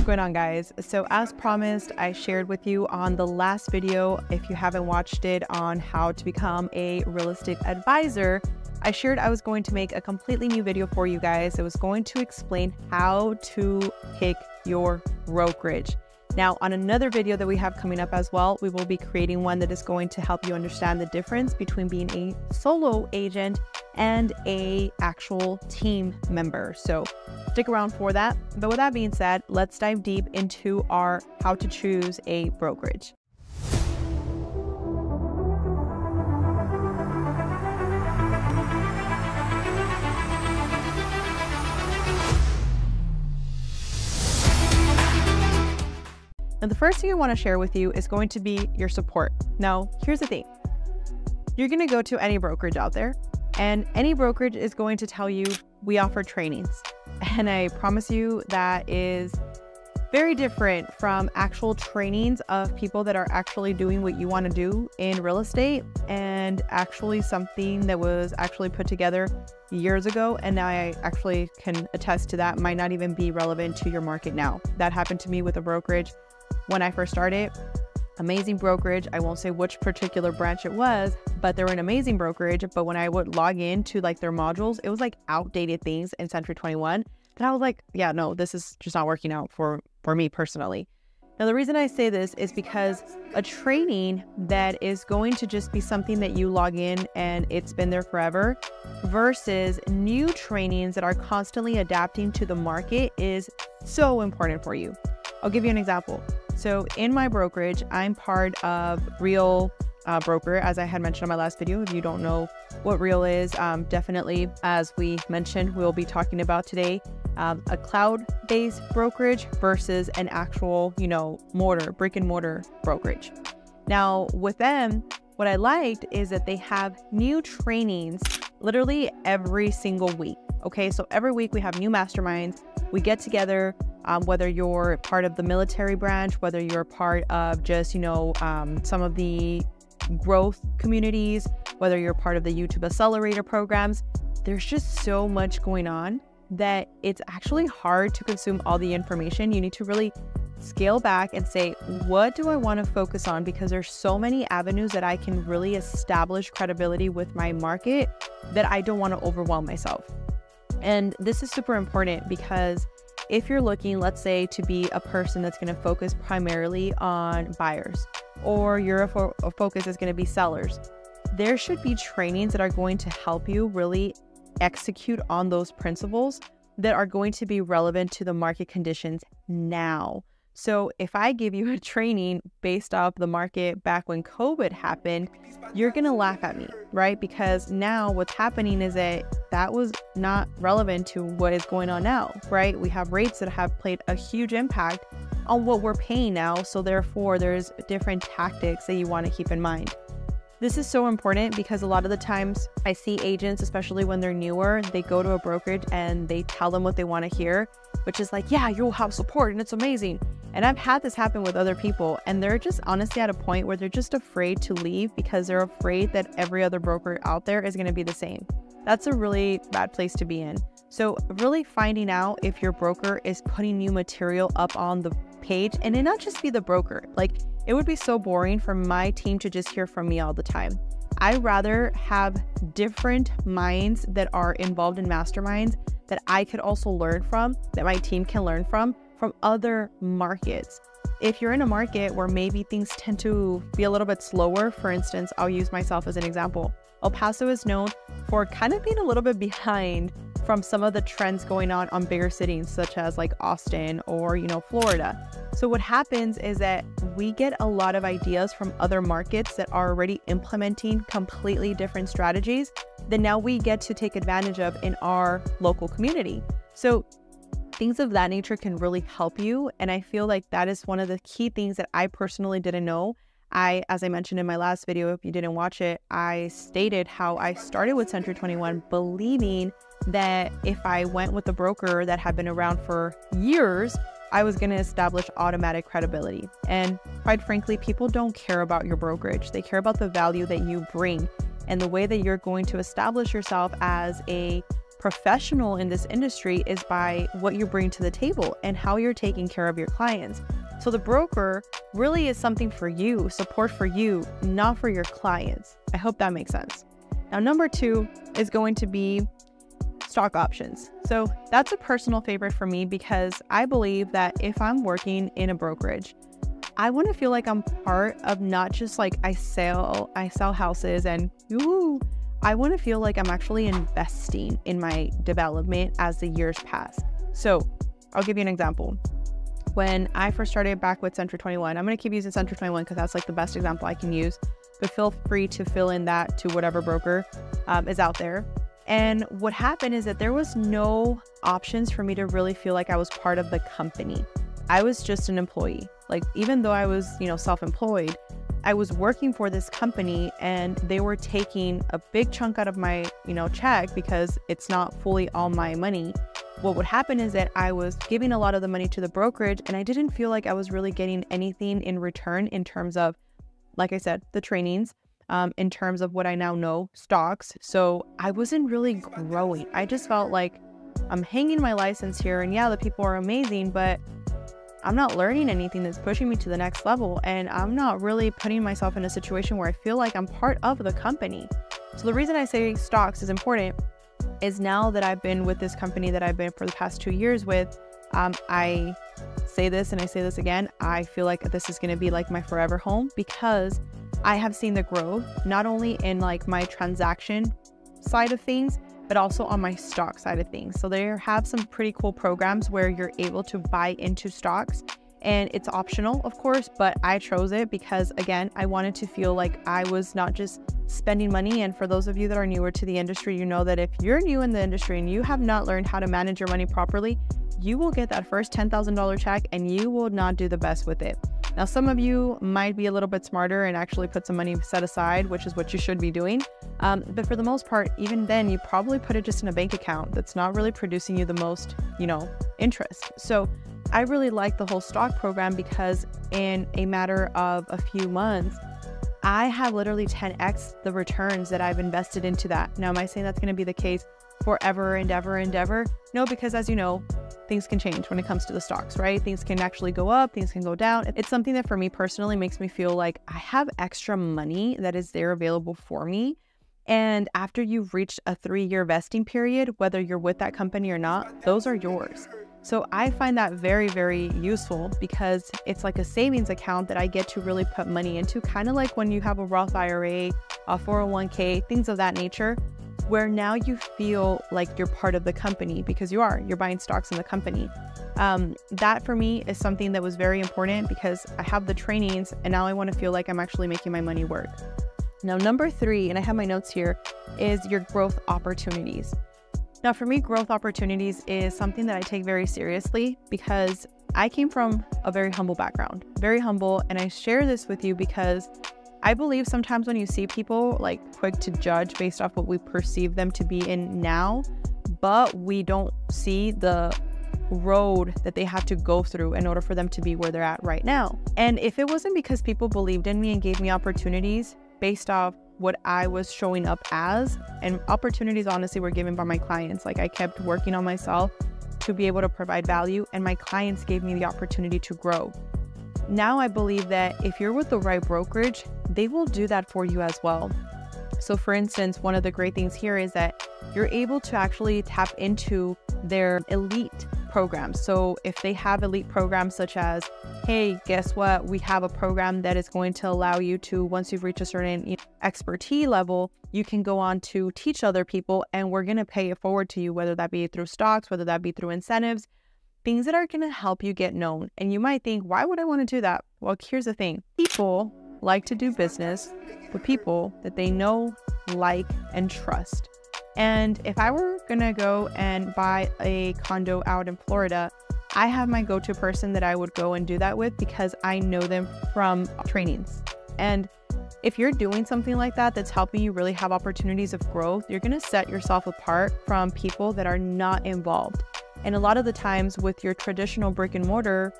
going on, guys? So as promised, I shared with you on the last video, if you haven't watched it, on how to become a real estate advisor, I shared I was going to make a completely new video for you guys. It was going to explain how to pick your brokerage. Now, on another video that we have coming up as well, we will be creating one that is going to help you understand the difference between being a solo agent and a actual team member. So stick around for that. But with that being said, let's dive deep into our how to choose a brokerage. And the first thing I want to share with you is going to be your support. Now, here's the thing. You're going to go to any brokerage out there, and any brokerage is going to tell you we offer trainings. And I promise you that is very different from actual trainings of people that are actually doing what you want to do in real estate, and actually something that was actually put together years ago. And now I actually can attest to that might not even be relevant to your market now. That happened to me with a brokerage when I first started. Amazing brokerage. I won't say which particular branch it was, but they were an amazing brokerage. But when I would log into like their modules, it was like outdated things in Century 21. And I was like, yeah, no, this is just not working out for me personally. Now, the reason I say this is because a training that is going to just be something that you log in and it's been there forever versus new trainings that are constantly adapting to the market is so important for you. I'll give you an example. So in my brokerage, I'm part of Real Broker, as I had mentioned in my last video. If you don't know what Real is, definitely, as we mentioned, we'll be talking about today, a cloud-based brokerage versus an actual, brick and mortar brokerage. Now with them, what I liked is that they have new trainings literally every single week. Okay, so every week we have new masterminds. We get together, whether you're part of the military branch, whether you're part of just, some of the growth communities, whether you're part of the YouTube accelerator programs. There's just so much going on that it's actually hard to consume all the information. You need to really scale back and say, what do I want to focus on? Because there's so many avenues that I can really establish credibility with my market that I don't want to overwhelm myself. And this is super important because if you're looking, let's say, to be a person that's going to focus primarily on buyers, or your focus is going to be sellers, there should be trainings that are going to help you really execute on those principles that are going to be relevant to the market conditions now. So if I give you a training based off the market back when COVID happened, you're going to laugh at me, right? Because now what's happening is that was not relevant to what is going on now, right? We have rates that have played a huge impact on what we're paying now. So therefore, there's different tactics that you want to keep in mind. This is so important because a lot of the times I see agents, especially when they're newer, they go to a brokerage and they tell them what they want to hear, which is like, yeah, you'll have support and it's amazing. And I've had this happen with other people, and they're just honestly at a point where they're just afraid to leave because they're afraid that every other broker out there is going to be the same. That's a really bad place to be in. So really finding out if your broker is putting new material up on the page, and it not just be the broker. Like, it would be so boring for my team to just hear from me all the time. I'd rather have different minds that are involved in masterminds that I could also learn from, that my team can learn from other markets. If you're in a market where maybe things tend to be a little bit slower, for instance, I'll use myself as an example. El Paso is known for kind of being a little bit behind from some of the trends going on bigger cities, such as like Austin or, Florida. So what happens is that we get a lot of ideas from other markets that are already implementing completely different strategies that now we get to take advantage of in our local community. So things of that nature can really help you. And I feel like that is one of the key things that I personally didn't know. As I mentioned in my last video, if you didn't watch it, I stated how I started with Century 21 believing that if I went with a broker that had been around for years, I was going to establish automatic credibility. And quite frankly, people don't care about your brokerage. They care about the value that you bring and the way that you're going to establish yourself as a professional in this industry is by what you bring to the table and how you're taking care of your clients. So the broker really is something for you, support for you, not for your clients. I hope that makes sense. Now, number 2 is going to be stock options. So that's a personal favorite for me because I believe that if I'm working in a brokerage, I want to feel like I'm part of not just like I sell houses and ooh, I want to feel like I'm actually investing in my development as the years pass. So I'll give you an example. When I first started back with Century 21, I'm going to keep using Century 21 because that's like the best example I can use, but feel free to fill in that to whatever broker is out there. And what happened is that there was no options for me to really feel like I was part of the company. I was just an employee. Like, even though I was, self-employed, I was working for this company and they were taking a big chunk out of my, check because it's not fully all my money. What would happen is that I was giving a lot of the money to the brokerage and I didn't feel like I was really getting anything in return in terms of, like I said, the trainings, in terms of what I now know, stocks. So I wasn't really growing. I just felt like I'm hanging my license here and yeah, the people are amazing, but I'm not learning anything that's pushing me to the next level. And I'm not really putting myself in a situation where I feel like I'm part of the company. So the reason I say stocks is important is now that I've been with this company that I've been for the past 2 years with, I say this and I say this again, I feel like this is going to be like my forever home because I have seen the growth, not only in like my transaction side of things, but also on my stock side of things. So they have some pretty cool programs where you're able to buy into stocks and it's optional, of course, but I chose it because again, I wanted to feel like I was not just spending money. And for those of you that are newer to the industry, you know that if you're new in the industry and you have not learned how to manage your money properly, you will get that first $10,000 check and you will not do the best with it. Now, some of you might be a little bit smarter and actually put some money set aside, which is what you should be doing. But for the most part, even then, you probably put it just in a bank account that's not really producing you the most, interest. So I really like the whole stock program because in a matter of a few months, I have literally 10x the returns that I've invested into that. Now, am I saying that's going to be the case forever and ever and ever? No, because as you know, things can change when it comes to the stocks, right? Things can actually go up, things can go down. It's something that for me personally makes me feel like I have extra money that is there available for me. And after you've reached a 3-year vesting period, whether you're with that company or not, those are yours. So I find that very, very useful because it's like a savings account that I get to really put money into, kind of like when you have a Roth IRA, a 401k, things of that nature, where now you feel like you're part of the company because you're buying stocks in the company. That for me is something that was very important because I have the trainings and now I want to feel like I'm actually making my money work. Now, number 3, and I have my notes here, is your growth opportunities. Now, for me, growth opportunities is something that I take very seriously because I came from a very humble background, very humble. And I share this with you because I believe sometimes when you see people like quick to judge based off what we perceive them to be in now, but we don't see the road that they have to go through in order for them to be where they're at right now. And if it wasn't because people believed in me and gave me opportunities based off what I was showing up as, and opportunities honestly were given by my clients. Like I kept working on myself to be able to provide value and my clients gave me the opportunity to grow. Now I believe that if you're with the right brokerage, they will do that for you as well. So for instance, one of the great things here is that you're able to actually tap into their elite programs. So if they have elite programs such as, hey, guess what? We have a program that is going to allow you to, once you've reached a certain expertise level, you can go on to teach other people and we're going to pay it forward to you, whether that be through stocks, whether that be through incentives, things that are going to help you get known. And you might think, why would I want to do that? Well, here's the thing. People like to do business with people that they know, like, and trust. And if I were going to go and buy a condo out in Florida, I have my go-to person that I would go and do that with because I know them from trainings. And if you're doing something like that, that's helping you really have opportunities of growth, you're going to set yourself apart from people that are not involved. And a lot of the times with your traditional brick and mortar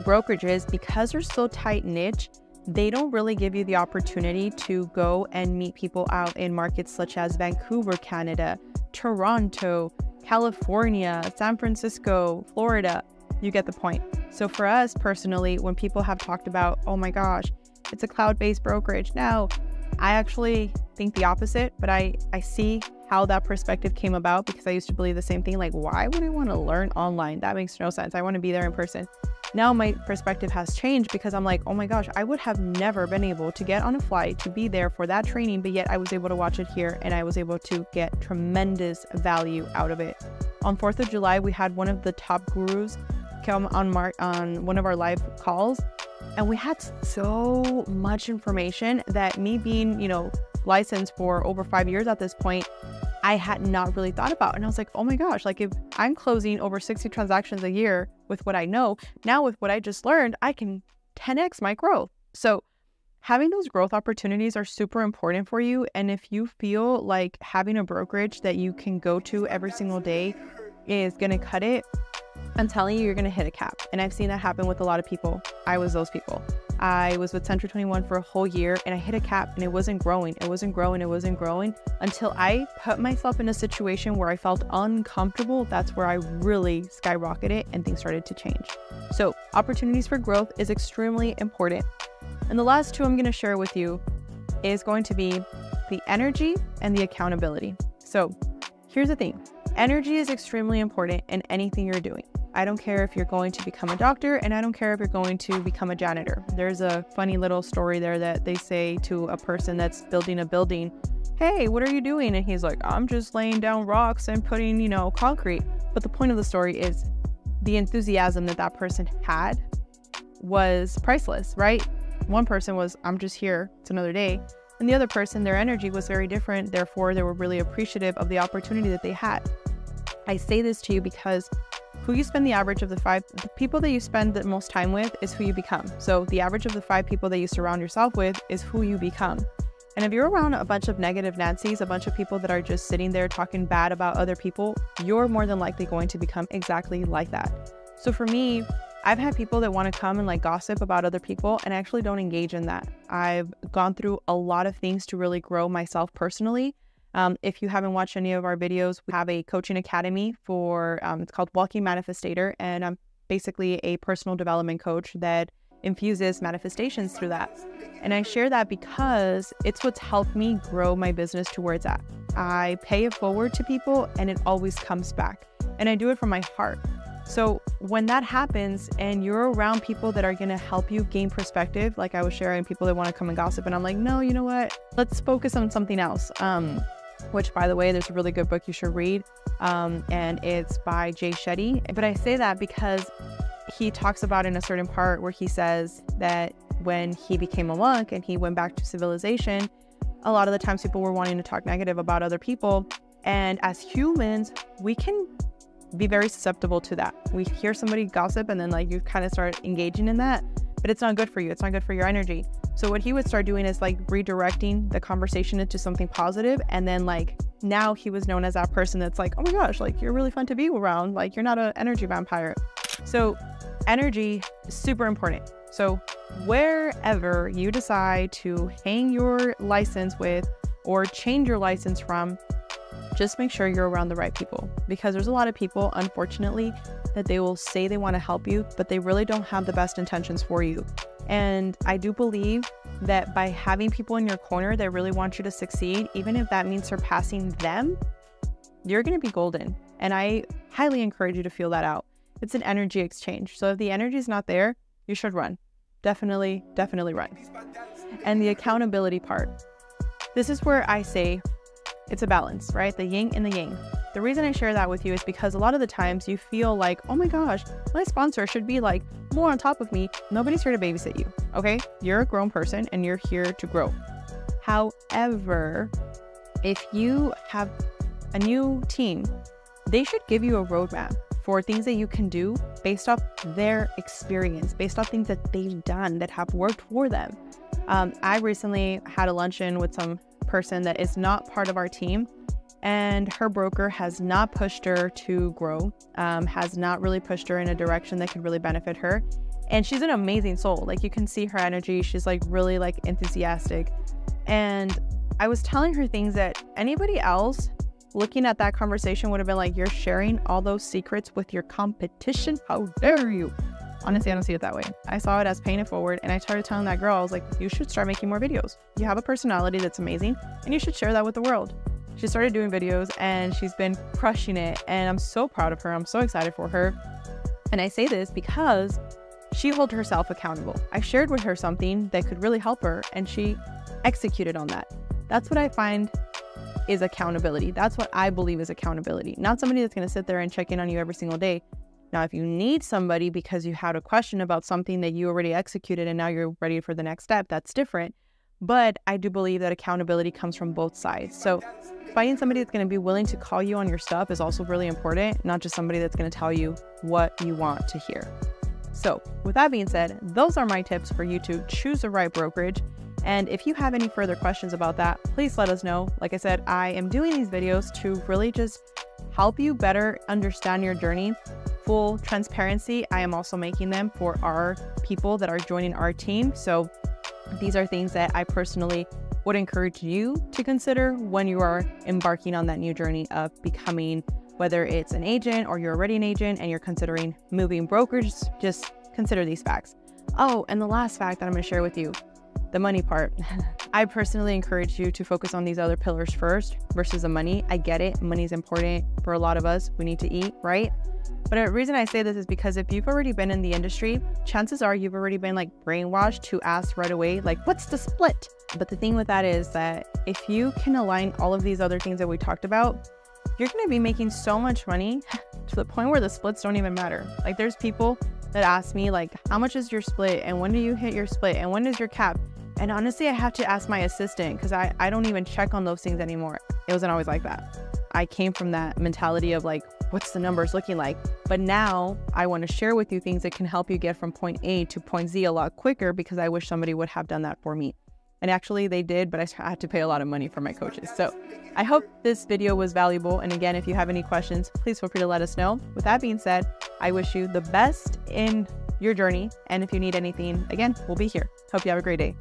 brokerages, because they're so tight niche, they don't really give you the opportunity to go and meet people out in markets such as Vancouver, Canada, Toronto, California, San Francisco, Florida. You get the point. So for us personally, when people have talked about, oh my gosh, it's a cloud-based brokerage now, I actually think the opposite, but I see how that perspective came about because I used to believe the same thing. Like, why would I want to learn online? That makes no sense. I want to be there in person. Now my perspective has changed because I'm like, oh my gosh, I would have never been able to get on a flight to be there for that training, but yet I was able to watch it here and I was able to get tremendous value out of it. On 4th of July, we had one of the top gurus come on one of our live calls, and we had so much information that me being, you know, licensed for over 5 years at this point, I had not really thought about. And I was like, oh my gosh, like if I'm closing over 60 transactions a year with what I know, now with what I just learned, I can 10x my growth. So having those growth opportunities are super important for you. And if you feel like having a brokerage that you can go to every single day is going to cut it, I'm telling you, you're going to hit a cap. And I've seen that happen with a lot of people. I was those people. I was with Century 21 for a whole year and I hit a cap and it wasn't growing. It wasn't growing. It wasn't growing until I put myself in a situation where I felt uncomfortable. That's where I really skyrocketed and things started to change. So opportunities for growth is extremely important. And the last two I'm going to share with you is going to be the energy and the accountability. So here's the thing. Energy is extremely important in anything you're doing. I don't care if you're going to become a doctor and I don't care if you're going to become a janitor. There's a funny little story there that they say to a person that's building a building, hey, what are you doing? And he's like, I'm just laying down rocks and putting, you know, concrete. But the point of the story is the enthusiasm that that person had was priceless, right? One person was, I'm just here, it's another day. And the other person, their energy was very different. Therefore, they were really appreciative of the opportunity that they had. I say this to you because who you spend the average of the people that you spend the most time with is who you become. So the average of the 5 people that you surround yourself with is who you become. And if you're around a bunch of negative Nancys, a bunch of people that are just sitting there talking bad about other people, you're more than likely going to become exactly like that. So for me, I've had people that want to come and like gossip about other people, and I actually don't engage in that. I've gone through a lot of things to really grow myself personally. If you haven't watched any of our videos, we have a coaching academy for, it's called Walking Manifestator, and I'm basically a personal development coach that infuses manifestations through that. And I share that because it's what's helped me grow my business to where it's at. I pay it forward to people and it always comes back. And I do it from my heart. So when that happens and you're around people that are going to help you gain perspective, like I was sharing people that want to come and gossip, and I'm like, no, you know what? Let's focus on something else. Which, by the way, there's a really good book you should read, and it's by Jay Shetty. But I say that because he talks about in a certain part where he says that when he became a monk and he went back to civilization, a lot of the times people were wanting to talk negative about other people. And as humans, we can be very susceptible to that. We hear somebody gossip and then like you kind of start engaging in that, but it's not good for you. It's not good for your energy. So what he would start doing is like redirecting the conversation into something positive. And then like now he was known as that person that's like, oh my gosh, like you're really fun to be around. Like you're not an energy vampire. So energy is super important. So wherever you decide to hang your license with or change your license from, just make sure you're around the right people, because there's a lot of people, unfortunately, that they will say they want to help you, but they really don't have the best intentions for you. And I do believe that by having people in your corner that really want you to succeed, even if that means surpassing them, you're going to be golden. And I highly encourage you to feel that out. It's an energy exchange. So if the energy is not there, you should run. Definitely run. And the accountability part. This is where I say it's a balance, right? The yin and the yang. The reason I share that with you is because a lot of the times you feel like, oh my gosh, my sponsor should be like more on top of me. Nobody's here to babysit you, okay? You're a grown person and you're here to grow. However, if you have a new team, they should give you a roadmap for things that you can do based off their experience, based off things that they've done that have worked for them. I recently had a luncheon with some person that is not part of our team, and her broker has not pushed her to grow, has not really pushed her in a direction that could really benefit her. And she's an amazing soul. Like you can see her energy. She's like really like enthusiastic. And I was telling her things that anybody else looking at that conversation would have been like, you're sharing all those secrets with your competition? How dare you? Honestly, I don't see it that way. I saw it as paying it forward, and I started telling that girl, I was like, you should start making more videos. You have a personality that's amazing, and you should share that with the world. She started doing videos, and she's been crushing it, and I'm so proud of her. I'm so excited for her. And I say this because she held herself accountable. I shared with her something that could really help her, and she executed on that. That's what I find is accountability. That's what I believe is accountability. Not somebody that's going to sit there and check in on you every single day. Now, if you need somebody because you had a question about something that you already executed and now you're ready for the next step, that's different. But I do believe that accountability comes from both sides. So finding somebody that's going to be willing to call you on your stuff is also really important, not just somebody that's going to tell you what you want to hear. So with that being said, those are my tips for you to choose the right brokerage. And if you have any further questions about that, please let us know. Like I said, I am doing these videos to really just help you better understand your journey. Full transparency, I am also making them for our people that are joining our team. So these are things that I personally would encourage you to consider when you are embarking on that new journey of becoming, whether it's an agent or you're already an agent and you're considering moving brokerage. Just consider these facts. Oh, and the last fact that I'm going to share with you, the money part. I personally encourage you to focus on these other pillars first versus the money. I get it. Money is important for a lot of us. We need to eat, right? But the reason I say this is because if you've already been in the industry, chances are you've already been like brainwashed to ask right away, like, what's the split? But the thing with that is that if you can align all of these other things that we talked about, you're going to be making so much money to the point where the splits don't even matter. Like there's people that ask me like, how much is your split? And when do you hit your split? And when is your cap? And honestly, I have to ask my assistant because I don't even check on those things anymore. It wasn't always like that. I came from that mentality of like, what's the numbers looking like? But now I want to share with you things that can help you get from point A to point Z a lot quicker because I wish somebody would have done that for me. And actually they did, but I had to pay a lot of money for my coaches. So I hope this video was valuable. And again, if you have any questions, please feel free to let us know. With that being said, I wish you the best in your journey. And if you need anything, again, we'll be here. Hope you have a great day.